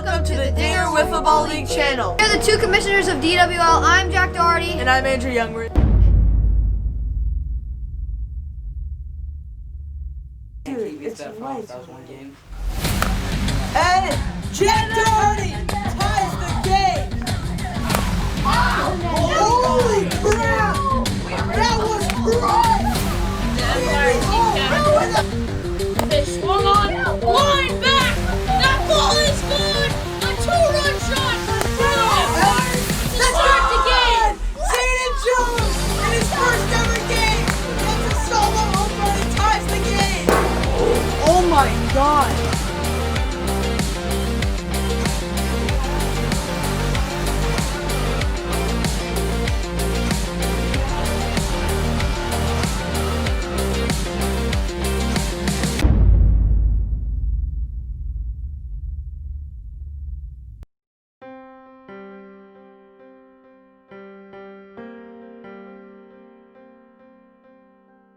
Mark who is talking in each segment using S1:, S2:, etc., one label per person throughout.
S1: Welcome to the Dinger Wiffle Ball League channel.
S2: We're the two commissioners of DWL. I'm Jack Doherty.
S1: And I'm Andrew Youngwood.
S3: Dude, it's right. That was one game.
S1: And Jack Doherty ties the game. Holy crap! That was great!
S4: They swung on, line back! That ball is good! A two-run shot! To start the game!
S1: Zayden Jones in his first ever game gets a solo home run and ties the game! Oh my god!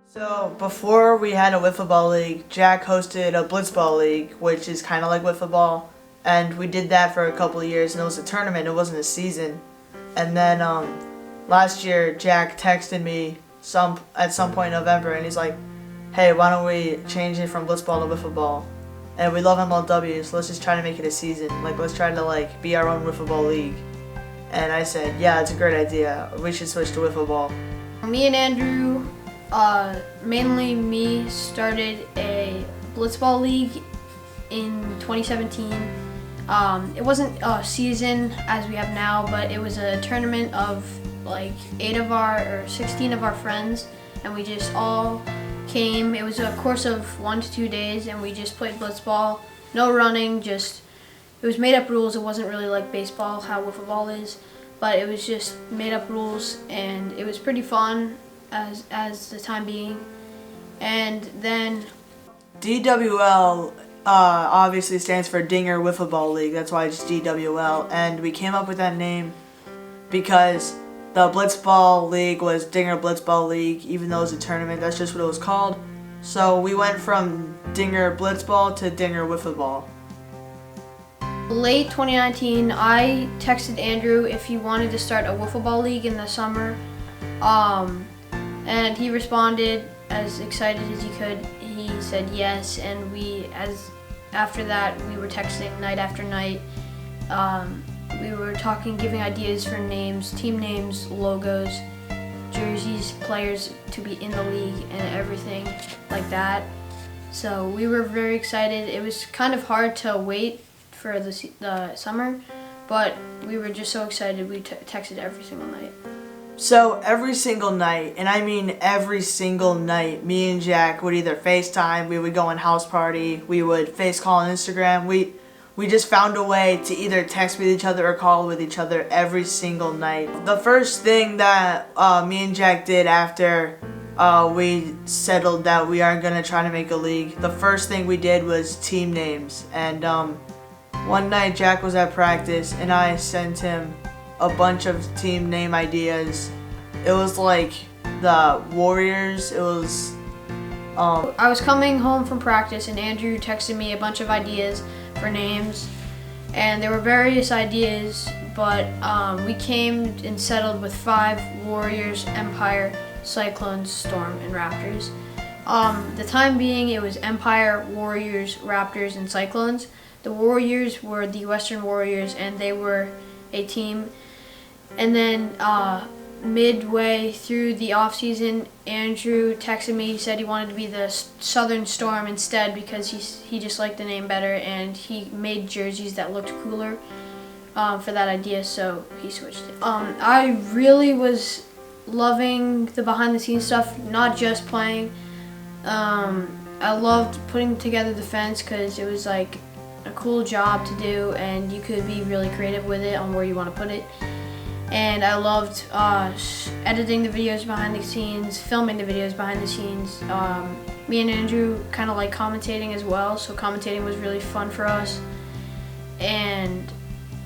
S1: So before we had a wiffle ball league, Jack hosted a blitzball league, which is kind of like wiffle ball, and we did that for a couple of years, and it was a tournament. It wasn't a season. And then last year, Jack texted me at some point in November, and he's like, "Hey, why don't we change it from blitzball to wiffle ball? And we love MLW, so let's just try to make it a season. Like, let's try to be our own wiffle ball league." And I said, "Yeah, it's a great idea. We should switch to wiffle ball."
S2: Me and Andrew, mainly me, started a blitzball league in 2017. It wasn't a season as we have now, but it was a tournament of like 16 of our friends, and we just all came. It was a course of 1 to 2 days, and we just played blitzball. No running, it was made up rules. It wasn't really like baseball, how wiffle ball is, but it was just made up rules, and it was pretty fun as the time being. And then
S1: DWL obviously stands for Dinger Wiffle Ball League. That's why it's DWL. And we came up with that name because the Blitzball League was Dinger Blitzball League, even though it was a tournament. That's just what it was called. So we went from Dinger Blitzball to Dinger Wiffle Ball.
S2: late 2019, I texted Andrew if he wanted to start a wiffle ball league in the summer, and he responded as excited as he could. He said yes, and after that we were texting night after night. We were talking, giving ideas for names, team names, logos, jerseys, players to be in the league, and everything like that. So we were very excited. It was kind of hard to wait for the summer, but we were just so excited. We texted every single night.
S1: So every single night, and I mean every single night, me and Jack would either FaceTime, we would go on house party, we would face call on Instagram. We just found a way to either text with each other or call with each other every single night. The first thing that me and Jack did after we settled that we are gonna try to make a league, the first thing we did was team names. And one night Jack was at practice and I sent him a bunch of team name ideas. It was like the Warriors, it was
S2: I was coming home from practice and Andrew texted me a bunch of ideas for names, and there were various ideas, but we came and settled with 5: Warriors, Empire, Cyclones, Storm, and Raptors. The time being, it was Empire, Warriors, Raptors, and Cyclones. The Warriors were the Western Warriors, and they were a team. And then midway through the off season, Andrew texted me. He said he wanted to be the Southern Storm instead because he just liked the name better, and he made jerseys that looked cooler for that idea, so he switched it. I really was loving the behind the scenes stuff, not just playing. I loved putting together the fence because it was like a cool job to do, and you could be really creative with it on where you want to put it. And I loved editing the videos behind the scenes, filming the videos behind the scenes. Me and Andrew kind of like commentating as well, so commentating was really fun for us. And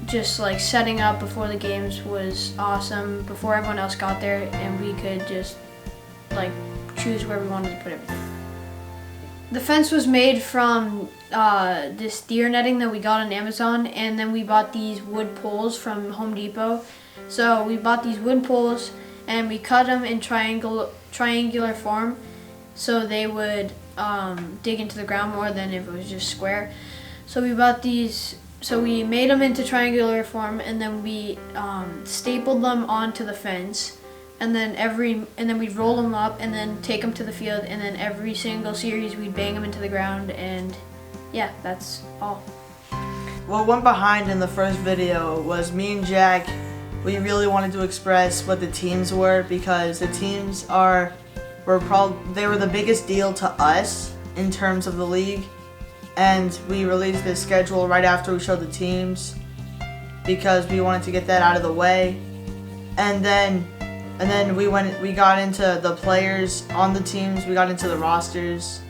S2: just like setting up before the games was awesome, before everyone else got there, and we could just like choose where we wanted to put everything. The fence was made from this deer netting that we got on Amazon, and then we bought these wood poles from Home Depot. So we bought these wood poles and we cut them in triangular form so they would dig into the ground more than if it was just square. So we bought these, so we made them into triangular form, and then we stapled them onto the fence. And then we'd roll them up and then take them to the field, and then every single series we'd bang them into the ground, and yeah, that's all.
S1: What went behind in the first video was me and Jack, we really wanted to express what the teams were, because the teams were the biggest deal to us in terms of the league, and we released the schedule right after we showed the teams because we wanted to get that out of the way. And then we got into the players on the teams, we got into the rosters,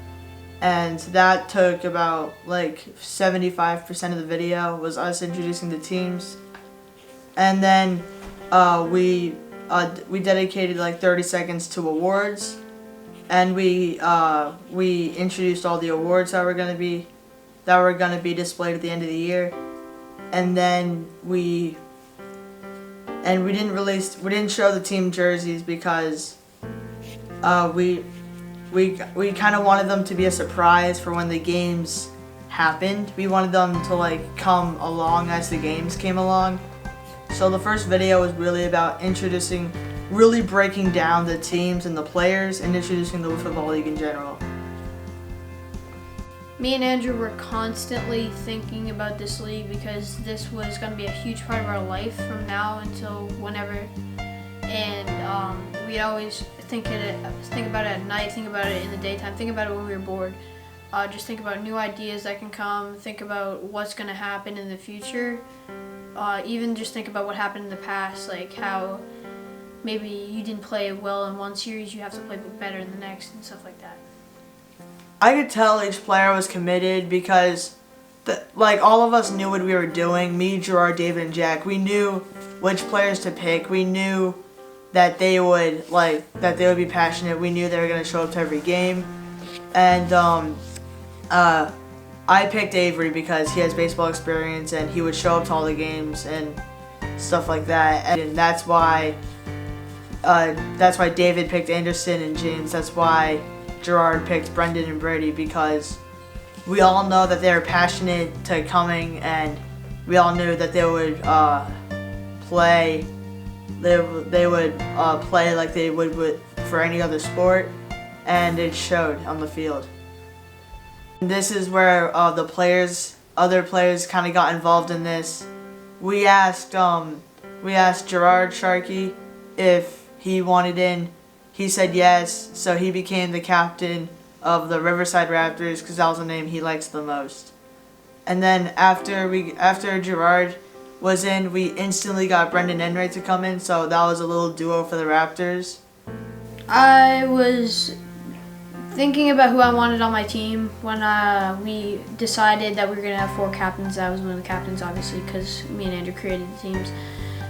S1: and that took about like 75% of the video was us introducing the teams. And then we dedicated like 30 seconds to awards, and we introduced all the awards that were gonna be displayed at the end of the year. And then we didn't show the team jerseys because we kind of wanted them to be a surprise for when the games happened. We wanted them to like come along as the games came along. So the first video was really about really breaking down the teams and the players and introducing the Football League in general.
S2: Me and Andrew were constantly thinking about this league because this was going to be a huge part of our life from now until whenever. And we'd always think about it at night, think about it in the daytime, think about it when we were bored. Just think about new ideas that can come, think about what's going to happen in the future. Even just think about what happened in the past, like how maybe you didn't play well in one series, you have to play better in the next, and stuff like that.
S1: I could tell each player was committed because all of us knew what we were doing. Me, Gerard, David, and Jack, we knew which players to pick. We knew that they would be passionate. We knew they were going to show up to every game. And I picked Avery because he has baseball experience and he would show up to all the games and stuff like that. And that's why David picked Anderson and James. That's why Gerard picked Brendan and Brady, because we all know that they were passionate to coming, and we all knew that they would play. They would play like they would for any other sport, and it showed on the field. This is where other players kind of got involved in this. We asked Gerard Sharkey if he wanted in. He said yes, so he became the captain of the Riverside Raptors because that was the name he likes the most. And then after Gerard was in, we instantly got Brendan Enright to come in, so that was a little duo for the Raptors.
S2: I was thinking about who I wanted on my team when we decided that we were going to have 4 captains. I was one of the captains, obviously, because me and Andrew created the teams.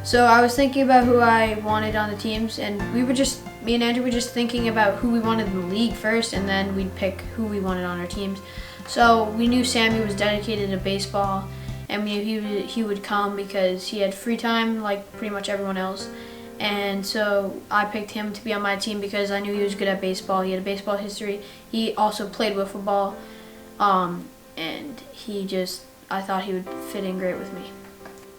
S2: So I was thinking about who I wanted on the teams, and me and Andrew were just thinking about who we wanted in the league first, and then we'd pick who we wanted on our teams. So we knew Sammy was dedicated to baseball, and we knew he would come because he had free time like pretty much everyone else. And so I picked him to be on my team because I knew he was good at baseball. He had a baseball history. He also played wiffle ball, and I thought he would fit in great with me.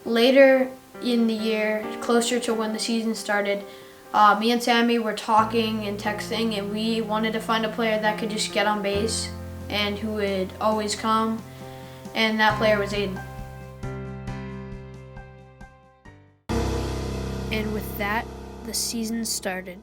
S2: Later in the year, closer to when the season started, me and Sammy were talking and texting, and we wanted to find a player that could just get on base and who would always come, and that player was Aiden. And with that, the season started.